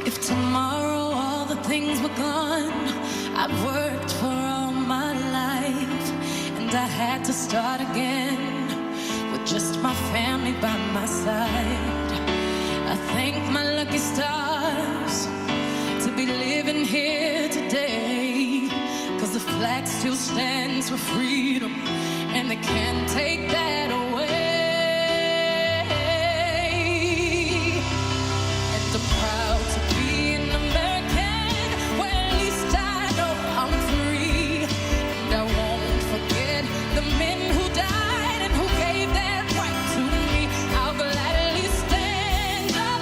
If tomorrow all the things were gone, I've worked for all my life, and I had to start again with just my family by my side. I thank my lucky stars to be living here today, 'cause the flag still stands for freedom, and they can't take that away. And I'm proud to be an American, well, at least I know I'm free. And I won't forget the men who died and who gave that right to me. I'll gladly stand up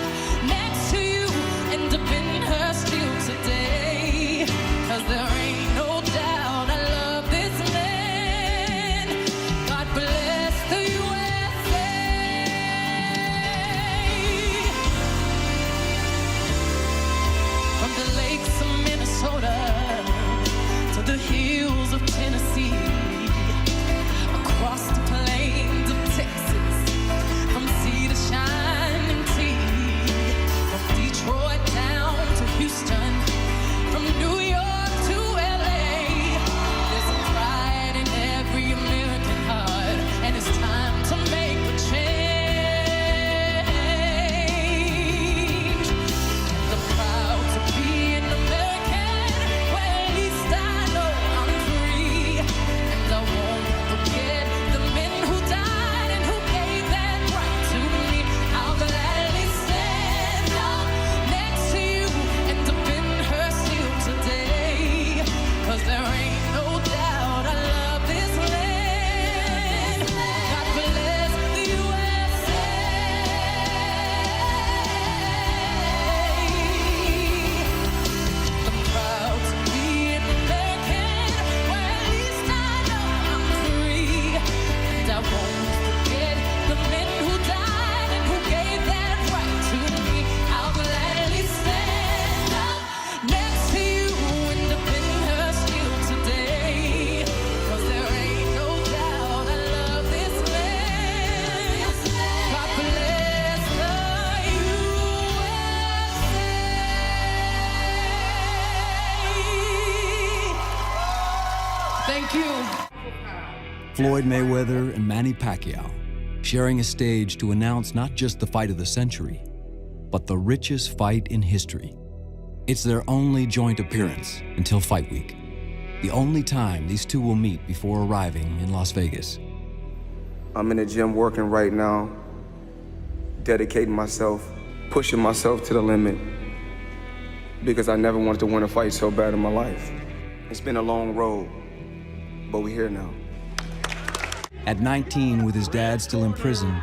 next to you and defend her still today, 'cause there ain't no doubt I love this land. God bless the USA. From the lakes of Minnesota to the hills of Tennessee, across the plains of Texas, from sea to shining sea, from Detroit down to Houston, from New York to LA. There's a pride in every American heart, and it's time to make a change. I'm proud to be an American, well, at least I know I'm free. And I won't forget the men who died and who gave that right to me. I'll gladly stand up next to you and defend her still today, 'cause there ain't no doubt I love this land. God bless the USA. I'm proud to be an American, well, at least I know I'm free. And I won't forget the men who died and who gave that right to me. I'll gladly stand up next to you and defend her still today, 'cause there ain't no doubt I love this land. God bless the USA. Thank you. Floyd Mayweather and Manny Pacquiao sharing a stage to announce not just the fight of the century, but the richest fight in history. It's their only joint appearance until fight week, the only time these two will meet before arriving in Las Vegas. I'm in the gym working right now, dedicating myself, pushing myself to the limit, because I never wanted to win a fight so bad in my life. It's been a long road, but we're here now. At 19, with his dad still in prison,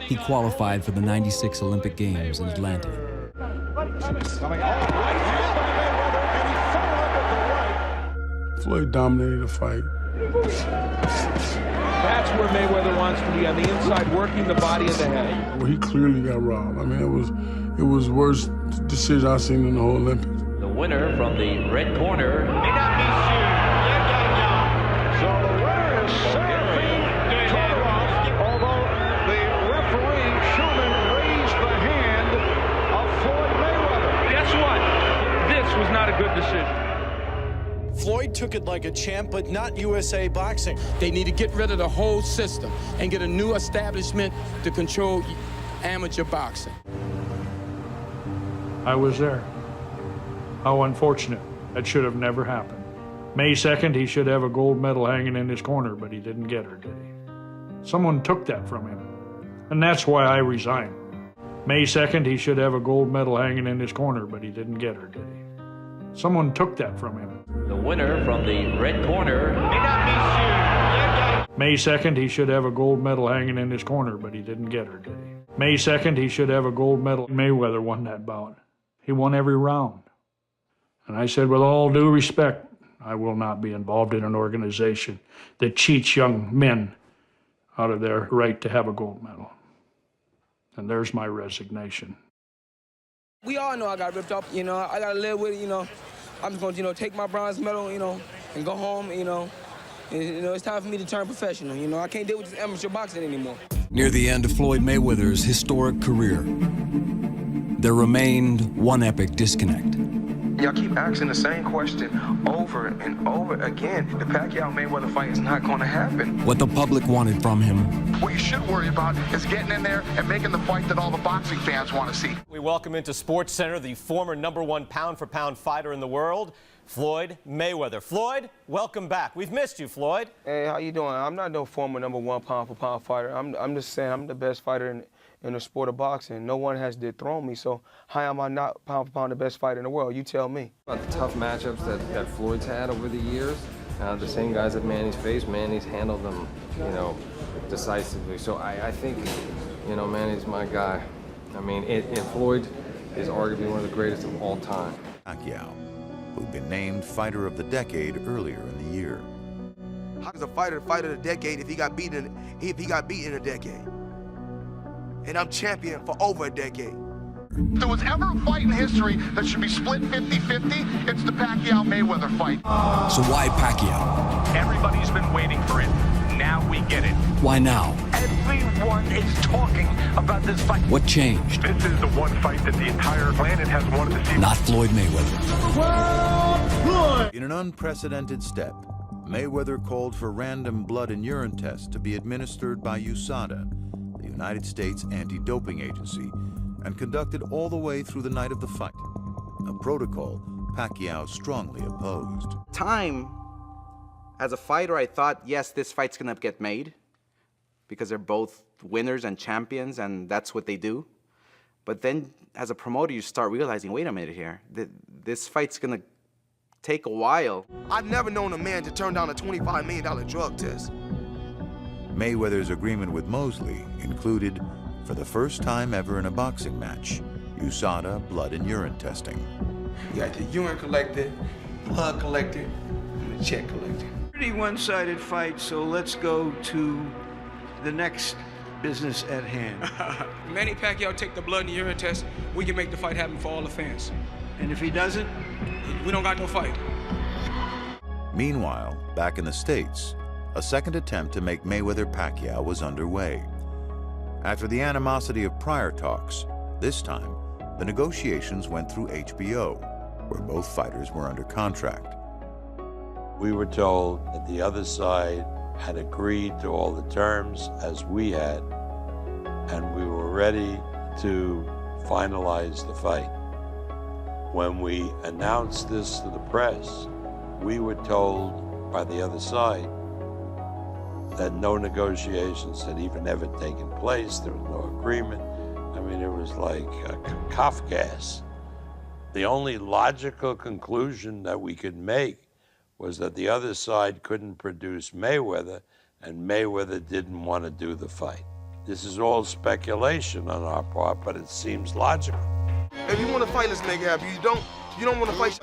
he qualified for the '96 Olympic Games in Atlanta. Floyd dominated the fight. That's where Mayweather wants to be, on the inside, working the body and the head. Well, he clearly got robbed. I mean, it was the worst decision I've seen in the whole Olympics. The winner from the red corner. So the winner is Serafin Todorov, although the referee, Schumann, raised the hand of Floyd Mayweather. Guess what? This was not a good decision. Floyd took it like a champ, but not USA Boxing. They need to get rid of the whole system and get a new establishment to control amateur boxing. I was there. How unfortunate. That should have never happened. May 2nd, he should have a gold medal hanging in his corner, but he didn't get her, did he? Someone took that from him, and that's why I resigned. May 2nd, he should have a gold medal hanging in his corner, but he didn't get her, did he? Someone took that from him. The winner from the red corner. May 2nd, he should have a gold medal hanging in his corner, but he didn't get her, did he? May 2nd, he should have a gold medal. Mayweather won that bout. He won every round. And I said, with all due respect, I will not be involved in an organization that cheats young men out of their right to have a gold medal. And there's my resignation. We all know I got ripped up, I got to live with it, I'm just going to, take my bronze medal, and go home, and, it's time for me to turn professional, I can't deal with this amateur boxing anymore. Near the end of Floyd Mayweather's historic career, there remained one epic disconnect. Y'all keep asking the same question over and over again. The Pacquiao-Mayweather fight is not going to happen. What the public wanted from him. What you should worry about is getting in there and making the fight that all the boxing fans want to see. We welcome into SportsCenter the former #1 pound-for-pound fighter in the world, Floyd Mayweather. Floyd, welcome back. We've missed you, Floyd. Hey, how you doing? I'm not no former #1 pound-for-pound fighter. I'm just saying I'm the best fighter in the sport of boxing. No one has dethroned me, so how am I not pound-for-pound the best fighter in the world? You tell me. About the tough matchups that Floyd's had over the years, the same guys that Manny's faced, Manny's handled them, decisively. So I think, Manny's my guy. I mean, and Floyd is arguably one of the greatest of all time. Pacquiao, who'd been named Fighter of the Decade earlier in the year. How is a fighter the fighter of the decade if he got beaten in a decade? And I'm champion for over a decade. If there was ever a fight in history that should be split 50-50, it's the Pacquiao-Mayweather fight. So why Pacquiao? Everybody's been waiting for it. Now we get it. Why now? Everyone is talking about this fight. What changed? This is the one fight that the entire planet has wanted to see. Not Floyd Mayweather. In an unprecedented step, Mayweather called for random blood and urine tests to be administered by USADA, the United States Anti-Doping Agency, and conducted all the way through the night of the fight, a protocol Pacquiao strongly opposed. Time, as a fighter, I thought, yes, this fight's gonna get made because they're both winners and champions, and that's what they do. But then, as a promoter, you start realizing, wait a minute here, this fight's gonna take a while. I've never known a man to turn down a $25 million drug test. Mayweather's agreement with Mosley included, for the first time ever in a boxing match, USADA blood and urine testing. You got the urine collector, blood collector, and the check collector. Pretty one-sided fight, so let's go to the next business at hand. Manny Pacquiao take the blood and urine test, we can make the fight happen for all the fans. And if he doesn't? We don't got no fight. Meanwhile, back in the States, a second attempt to make Mayweather-Pacquiao was underway. After the animosity of prior talks, this time, the negotiations went through HBO, where both fighters were under contract. We were told that the other side had agreed to all the terms as we had, and we were ready to finalize the fight. When we announced this to the press, we were told by the other side that no negotiations had even ever taken place. There was no agreement. I mean, it was like Kafka's. The only logical conclusion that we could make was that the other side couldn't produce Mayweather, and Mayweather didn't want to do the fight. This is all speculation on our part, but it seems logical. If you want to fight, let's make it happen. You don't want to fight.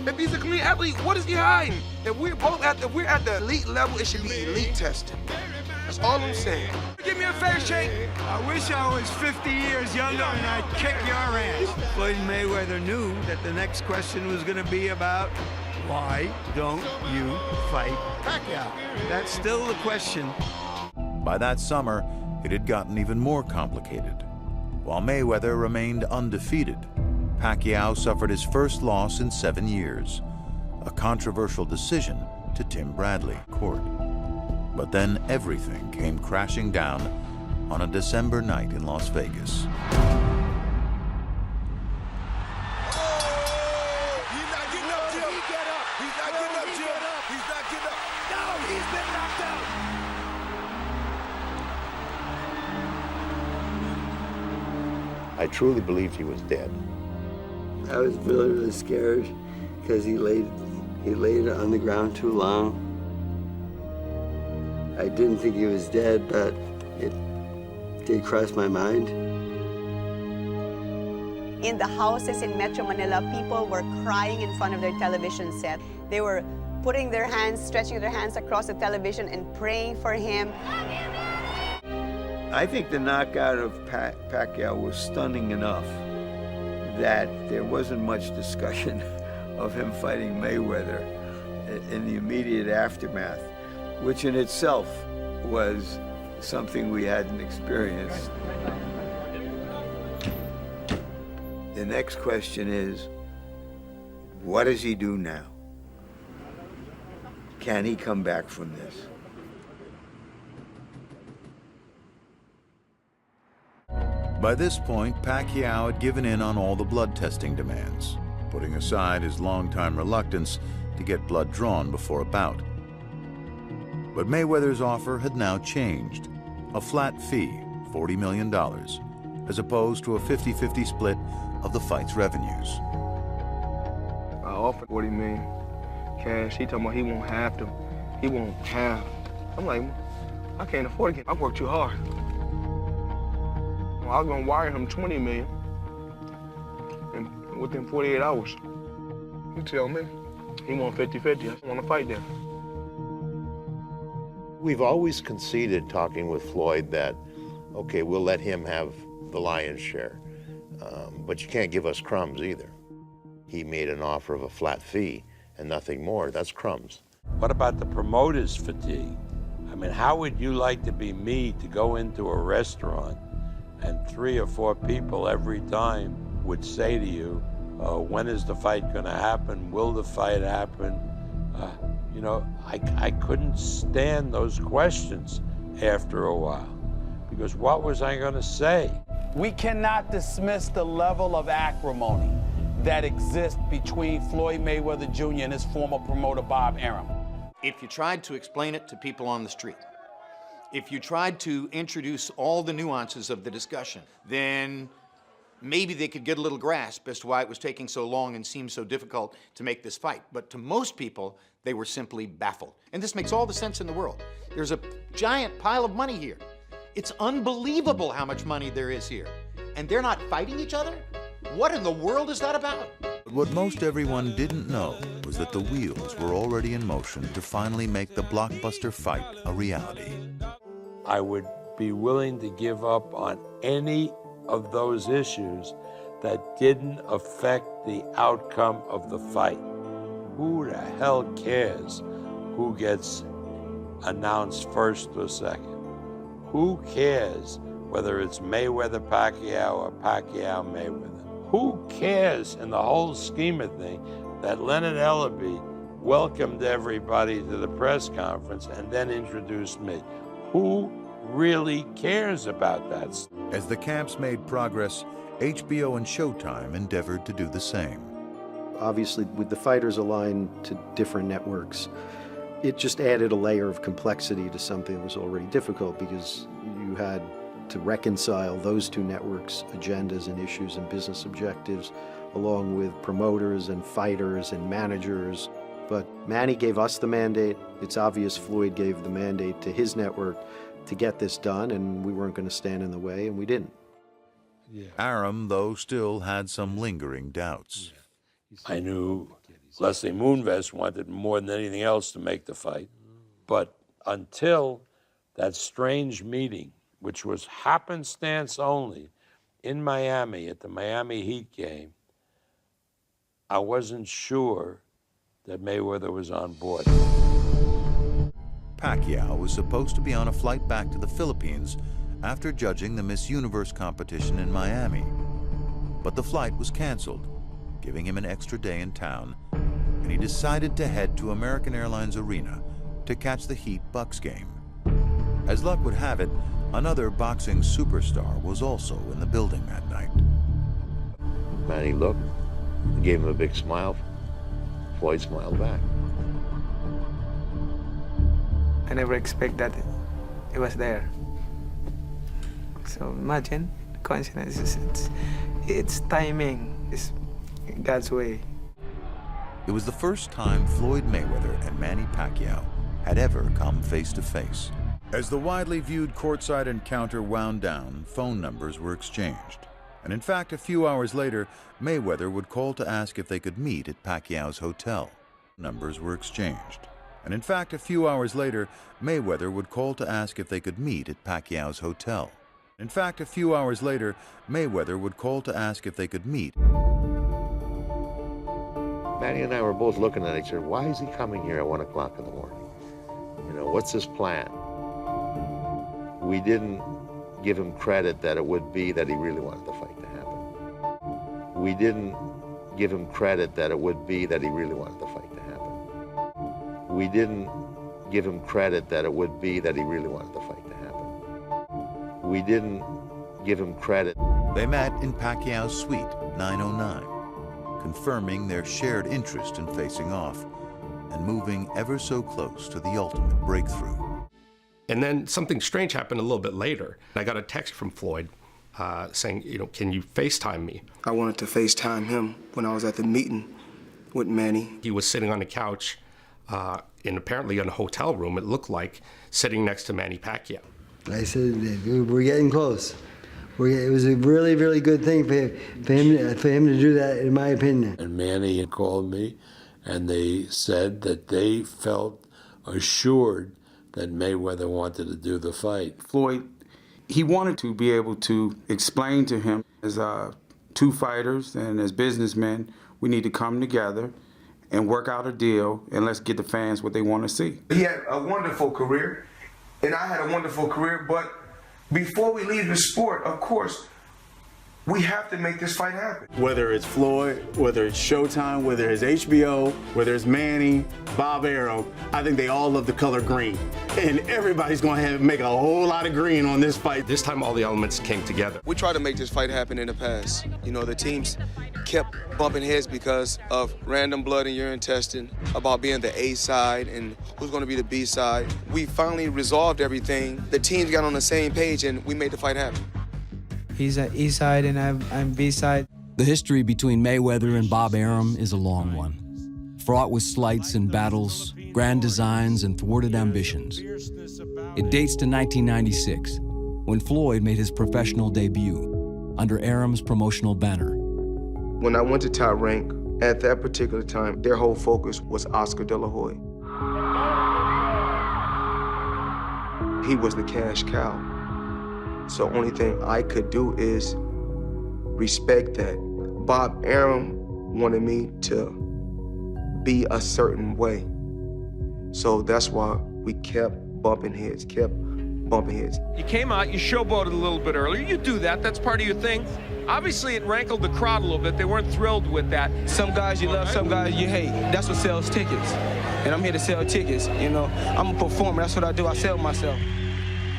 If he's a clean athlete, what is he hiding? If we're at the elite level, it should be elite testing. That's all I'm saying. Give me a fair shake. I wish I was 50 years younger and I'd kick your ass. Floyd Mayweather knew that the next question was going to be about, why don't you fight Pacquiao? That's still the question. By that summer, it had gotten even more complicated. While Mayweather remained undefeated, Pacquiao suffered his first loss in 7 years, a controversial decision to Tim Bradley court. But then everything came crashing down on a December night in Las Vegas. I truly believed he was dead. I was really, really scared because he laid on the ground too long. I didn't think he was dead, but it did cross my mind. In the houses in Metro Manila, people were crying in front of their television set. They were putting their hands, stretching their hands across the television and praying for him. I think the knockout of Pacquiao was stunning enough that there wasn't much discussion of him fighting Mayweather in the immediate aftermath, which in itself was something we hadn't experienced. The next question is, what does he do now? Can he come back from this? By this point, Pacquiao had given in on all the blood testing demands, putting aside his longtime reluctance to get blood drawn before a bout. But Mayweather's offer had now changed. A flat fee, $40 million, as opposed to a 50-50 split of the fight's revenues. I offered $40 million cash. He told me he won't have to. He won't have. I'm like, I can't afford it. I worked too hard. I was gonna wire him $20 million and within 48 hours. You tell me, he want 50-50. I want to fight there. We've always conceded, talking with Floyd, that, okay, we'll let him have the lion's share, but you can't give us crumbs either. He made an offer of a flat fee and nothing more. That's crumbs. What about the promoter's fatigue? I mean, how would you like to be me to go into a restaurant and 3 or 4 people every time would say to you, when is the fight going to happen? Will the fight happen? You know, I couldn't stand those questions after a while, because what was I going to say? We cannot dismiss the level of acrimony that exists between Floyd Mayweather Jr. and his former promoter, Bob Arum. If you tried to explain it to people on the street, if you tried to introduce all the nuances of the discussion, then maybe they could get a little grasp as to why it was taking so long and seemed so difficult to make this fight. But to most people, they were simply baffled. And this makes all the sense in the world. There's a giant pile of money here. It's unbelievable how much money there is here. And they're not fighting each other? What in the world is that about? But what most everyone didn't know was that the wheels were already in motion to finally make the blockbuster fight a reality. I would be willing to give up on any of those issues that didn't affect the outcome of the fight. Who the hell cares who gets announced first or second? Who cares whether it's Mayweather-Pacquiao or Pacquiao-Mayweather? Who cares in the whole scheme of things that Leonard Ellerbe welcomed everybody to the press conference and then introduced me? Who really cares about that? As the camps made progress, HBO and Showtime endeavored to do the same. Obviously, with the fighters aligned to different networks, it just added a layer of complexity to something that was already difficult, because you had to reconcile those two networks' agendas and issues and business objectives, along with promoters and fighters and managers. But Manny gave us the mandate. It's obvious Floyd gave the mandate to his network to get this done, and we weren't going to stand in the way, and we didn't. Arum, though, still had some lingering doubts. I knew Leslie Moonves wanted more than anything else to make the fight. But until that strange meeting, which was happenstance only, in Miami at the Miami Heat game, I wasn't sure that Mayweather was on board. Pacquiao was supposed to be on a flight back to the Philippines after judging the Miss Universe competition in Miami. But the flight was canceled, giving him an extra day in town, and he decided to head to American Airlines Arena to catch the Heat-Bucks game. As luck would have it, another boxing superstar was also in the building that night. Manny looked, gave him a big smile. Floyd smiled back. I never expect that it was there. So imagine, coincidence, it's timing, it's God's way. It was the first time Floyd Mayweather and Manny Pacquiao had ever come face to face. As the widely viewed courtside encounter wound down, phone numbers were exchanged. And in fact, a few hours later, Mayweather would call to ask if they could meet at Pacquiao's hotel. Numbers were exchanged. And in fact, a few hours later, Mayweather would call to ask if they could meet at Pacquiao's hotel. In fact, a few hours later, Mayweather would call to ask if they could meet. Manny and I were both looking at each other. Why is he coming here at 1 o'clock in the morning? You know, what's his plan? We didn't give him credit that it would be that he really wanted the fight to happen. We didn't give him credit that it would be that he really wanted the fight to happen. We didn't give him credit that it would be that he really wanted the fight to happen. We didn't give him credit. They met in Pacquiao's suite, 909, confirming their shared interest in facing off and moving ever so close to the ultimate breakthrough. And then something strange happened a little bit later. I got a text from Floyd saying, can you FaceTime me? I wanted to FaceTime him when I was at the meeting with Manny. He was sitting on the couch apparently in a hotel room, it looked like, sitting next to Manny Pacquiao. I said, we're getting close. It was a really, really good thing for him to do that, in my opinion. And Manny had called me, and they said that they felt assured that Mayweather wanted to do the fight. Floyd, he wanted to be able to explain to him, as two fighters and as businessmen, we need to come together and work out a deal, and let's get the fans what they want to see. He had a wonderful career, and I had a wonderful career, but before we leave the sport, of course, we have to make this fight happen. Whether it's Floyd, whether it's Showtime, whether it's HBO, whether it's Manny, Bob Arum, I think they all love the color green. And everybody's going to make a whole lot of green on this fight. This time all the elements came together. We tried to make this fight happen in the past. The teams kept bumping heads because of random blood in urine testing, about being the A side and who's going to be the B side. We finally resolved everything. The teams got on the same page and we made the fight happen. He's at E side and I'm B side. The history between Mayweather and Bob Arum is a long one, fraught with slights and battles, grand designs and thwarted ambitions. It dates to 1996, when Floyd made his professional debut under Arum's promotional banner. When I went to Top Rank, at that particular time, their whole focus was Oscar De La Hoya. He was the cash cow. So only thing I could do is respect that. Bob Arum wanted me to be a certain way. So that's why we kept bumping heads. You came out, you showboated a little bit earlier. You do that, that's part of your thing. Obviously, it rankled the crowd a little bit. They weren't thrilled with that. Some guys you love, some guys you hate. That's what sells tickets. And I'm here to sell tickets, I'm a performer, that's what I do, I sell myself.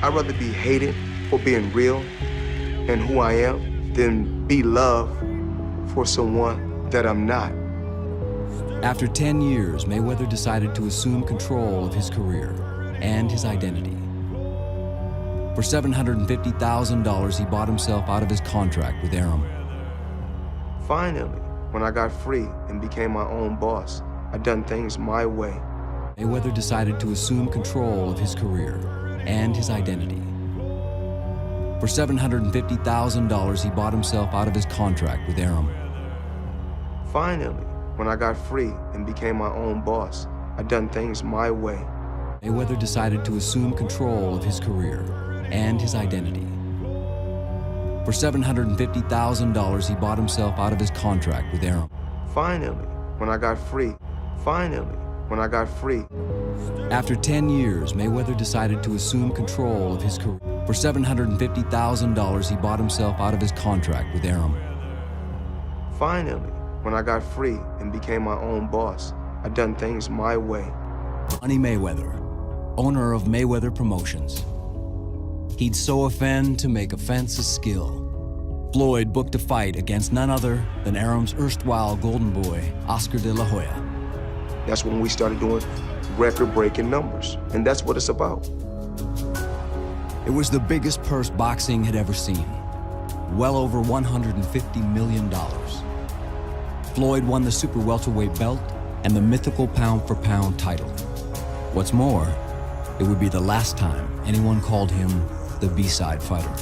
I'd rather be hated for being real and who I am than be loved for someone that I'm not. After 10 years, Mayweather decided to assume control of his career and his identity. For $750,000, he bought himself out of his contract with Arum. Finally, when I got free and became my own boss, I done things my way. Mayweather decided to assume control of his career and his identity. For $750,000, he bought himself out of his contract with Arum. Finally, when I got free and became my own boss, I done things my way. Mayweather decided to assume control of his career and his identity. For $750,000, he bought himself out of his contract with Arum. Finally, when I got free. After 10 years, Mayweather decided to assume control of his career. For $750,000, he bought himself out of his contract with Arum. Finally, when I got free and became my own boss, I done things my way. Money Mayweather, owner of Mayweather Promotions. He'd so offend to make offense a skill. Floyd booked a fight against none other than Arum's erstwhile golden boy, Oscar De La Hoya. That's when we started doing record-breaking numbers, and that's what it's about. It was the biggest purse boxing had ever seen, well over $150 million. Floyd won the super welterweight belt and the mythical pound-for-pound title. What's more, it would be the last time anyone called him the B-side fighter.